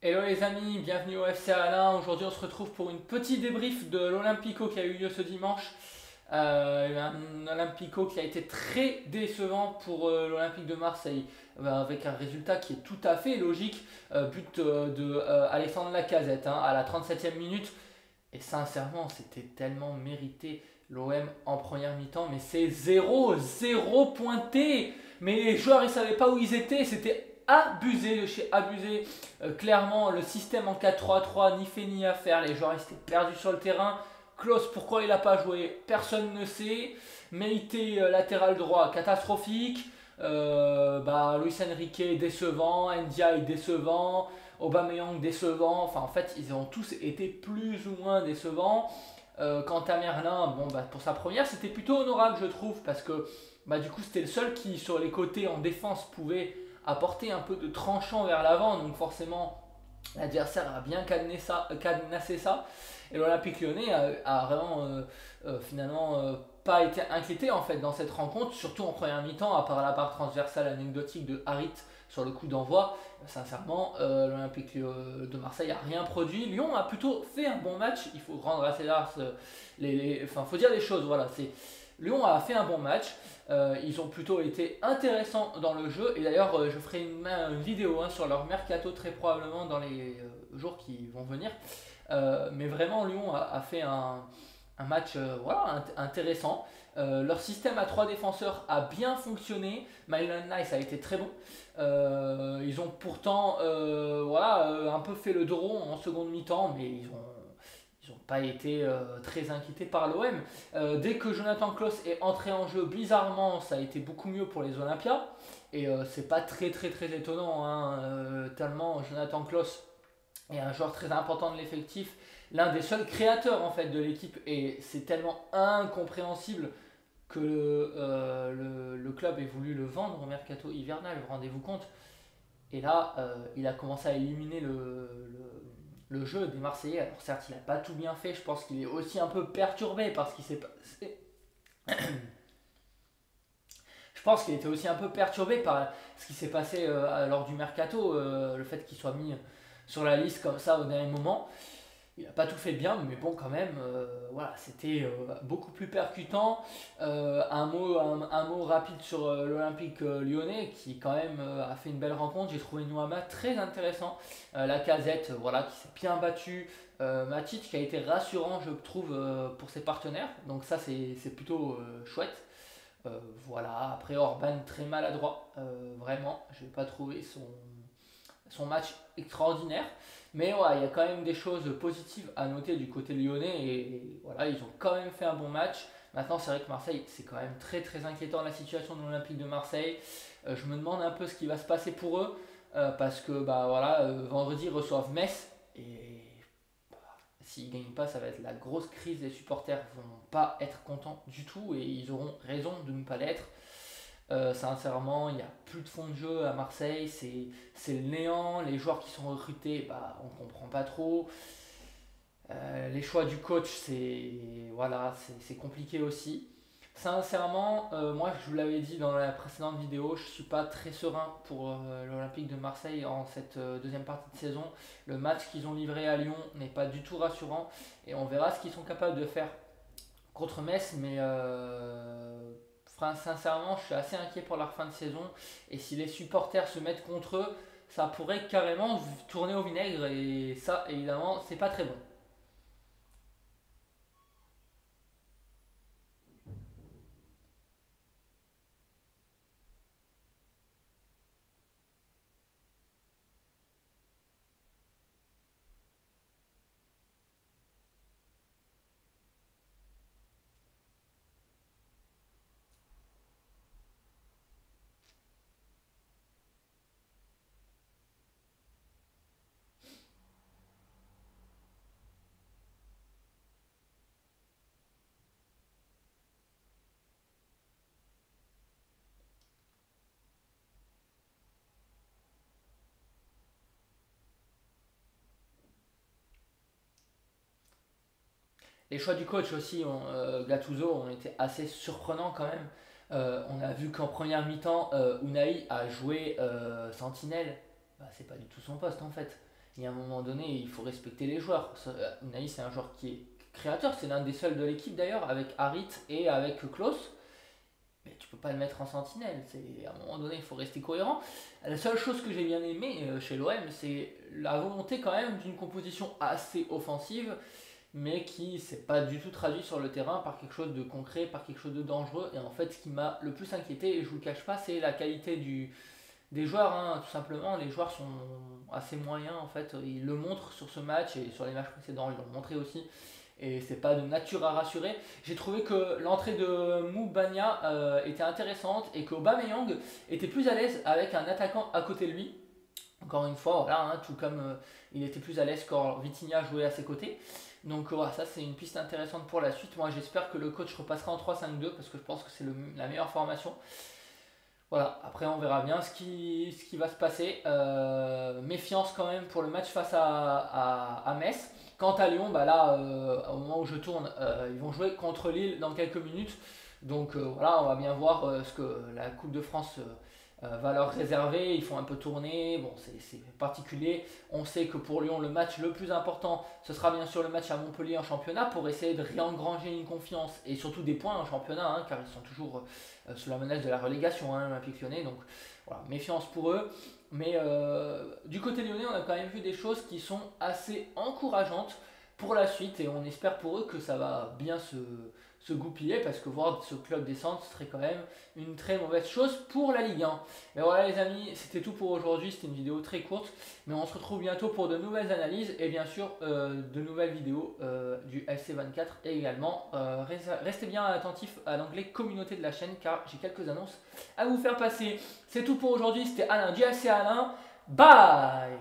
Hello les amis, bienvenue au FC Alain. Aujourd'hui on se retrouve pour une petite débrief de l'Olympico qui a eu lieu ce dimanche. Un Olympico qui a été très décevant pour l'Olympique de Marseille, avec un résultat qui est tout à fait logique. But de Alexandre Lacazette, hein, à la 37e minute. Et sincèrement, c'était tellement mérité l'OM en première mi-temps, mais c'est zéro pointé. Mais les joueurs, ils savaient pas où ils étaient, c'était abusé de chez abusé. Clairement, le système en 4-3-3, ni fait ni à faire. Les joueurs, ils étaient perdus sur le terrain. Klaus, pourquoi il n'a pas joué? Personne ne sait. Meïté, latéral droit, catastrophique. Luis Enrique décevant, Ndiaye décevant, Aubameyang décevant. Enfin, en fait, ils ont tous été plus ou moins décevants. Quant à Merlin, bon, pour sa première, c'était plutôt honorable, je trouve, parce que du coup, c'était le seul qui, sur les côtés en défense, pouvait apporter un peu de tranchant vers l'avant. Donc, forcément, l'adversaire a bien cadenassé ça. Et l'Olympique lyonnais a vraiment finalement pas été inquiété en fait dans cette rencontre, surtout en première mi-temps, à part la part transversale anecdotique de Harit sur le coup d'envoi. Sincèrement, l'Olympique de Marseille a rien produit. Lyon a plutôt fait un bon match. Il faut rendre à César, enfin, faut dire les choses. Voilà, c'est Lyon a fait un bon match. Ils ont plutôt été intéressants dans le jeu. Et d'ailleurs, je ferai une vidéo sur leur mercato très probablement dans les jours qui vont venir. Mais vraiment, Lyon a fait un match voilà, intéressant. Leur système à trois défenseurs a bien fonctionné. Maitland Nice a été très bon. Ils ont pourtant voilà, un peu fait le dos rond en seconde mi-temps, mais ils n'ont pas été très inquiétés par l'OM. Dès que Jonathan Klaus est entré en jeu, bizarrement, ça a été beaucoup mieux pour les Olympiens. Et c'est pas très étonnant, hein, tellement Jonathan Klaus est un joueur très important de l'effectif, l'un des seuls créateurs en fait de l'équipe, et c'est tellement incompréhensible que le club ait voulu le vendre au mercato hivernal, rendez-vous compte. Et là, il a commencé à éliminer le jeu des Marseillais. Alors certes, il n'a pas tout bien fait, je pense qu'il est aussi un peu perturbé par ce qui s'est passé. Je pense qu'il était aussi un peu perturbé par ce qui s'est passé lors du mercato, le fait qu'il soit mis sur la liste comme ça au dernier moment. Il n'a pas tout fait bien, mais bon, quand même, voilà, c'était beaucoup plus percutant. Un mot rapide sur l'Olympique lyonnais, qui quand même a fait une belle rencontre. J'ai trouvé Nouama très intéressant. Lacazette, voilà, qui s'est bien battu. Matic, qui a été rassurant, je trouve, pour ses partenaires. Donc ça, c'est plutôt chouette. Voilà, après Orban, très maladroit, vraiment. Je n'ai pas trouvé son match extraordinaire. Mais voilà, il y a quand même des choses positives à noter du côté lyonnais. Et voilà, ils ont quand même fait un bon match. Maintenant, c'est vrai que Marseille, c'est quand même très inquiétant la situation de l'Olympique de Marseille. Je me demande un peu ce qui va se passer pour eux. Parce que voilà, vendredi, ils reçoivent Metz. Et bah, s'ils ne gagnent pas, ça va être la grosse crise. Les supporters ne vont pas être contents du tout. Et ils auront raison de ne pas l'être. Sincèrement, il n'y a plus de fond de jeu à Marseille, c'est le néant. Les joueurs qui sont recrutés, on ne comprend pas trop. Les choix du coach, voilà, c'est compliqué aussi. Sincèrement, moi je vous l'avais dit dans la précédente vidéo, je ne suis pas très serein pour l'Olympique de Marseille en cette deuxième partie de saison. Le match qu'ils ont livré à Lyon n'est pas du tout rassurant et on verra ce qu'ils sont capables de faire contre Metz, mais sincèrement, je suis assez inquiet pour leur fin de saison. Et si les supporters se mettent contre eux, ça pourrait carrément tourner au vinaigre. Et ça, évidemment, c'est pas très bon. Les choix du coach aussi, Gattuso, ont été assez surprenants quand même. On a vu qu'en première mi-temps, Unai a joué Sentinelle. C'est pas du tout son poste en fait. Et à un moment donné, il faut respecter les joueurs. Unai, c'est un joueur qui est créateur, c'est l'un des seuls de l'équipe d'ailleurs, avec Harit et avec Klose. Mais tu peux pas le mettre en sentinelle. À un moment donné, il faut rester cohérent. La seule chose que j'ai bien aimé chez l'OM, c'est la volonté quand même d'une composition assez offensive, mais qui s'est pas du tout traduit sur le terrain par quelque chose de concret, par quelque chose de dangereux. Et en fait, ce qui m'a le plus inquiété, et je vous le cache pas, c'est la qualité des joueurs, hein, tout simplement. Les joueurs sont assez moyens en fait. Ils le montrent sur ce match et sur les matchs précédents, ils l'ont montré aussi. Et c'est pas de nature à rassurer. J'ai trouvé que l'entrée de Moubania était intéressante et qu'Aubameyang était plus à l'aise avec un attaquant à côté de lui. Encore une fois, voilà, hein, tout comme il était plus à l'aise quand Vitinha jouait à ses côtés. Donc voilà, ça c'est une piste intéressante pour la suite. Moi j'espère que le coach repassera en 3-5-2 parce que je pense que c'est la meilleure formation. Voilà, après on verra bien ce qui va se passer. Méfiance quand même pour le match face à Metz. Quant à Lyon, bah là, au moment où je tourne, ils vont jouer contre Lille dans quelques minutes. Donc voilà, on va bien voir ce que la Coupe de France va leur réserver. Ils font un peu tourner. Bon, c'est particulier. On sait que pour Lyon, le match le plus important, ce sera bien sûr le match à Montpellier en championnat pour essayer de réengranger une confiance et surtout des points en championnat, hein, car ils sont toujours sous la menace de la relégation, hein, l'Olympique Lyonnais. Donc voilà, méfiance pour eux. Mais du côté lyonnais, on a quand même vu des choses qui sont assez encourageantes pour la suite et on espère pour eux que ça va bien se goupiller parce que voir ce club descendre ce serait quand même une très mauvaise chose pour la Ligue 1. Mais voilà les amis, c'était tout pour aujourd'hui, c'était une vidéo très courte, mais on se retrouve bientôt pour de nouvelles analyses et bien sûr de nouvelles vidéos du FC24 et également restez bien attentifs à l'onglet communauté de la chaîne car j'ai quelques annonces à vous faire passer. C'est tout pour aujourd'hui, c'était Alain du FC Alain, bye.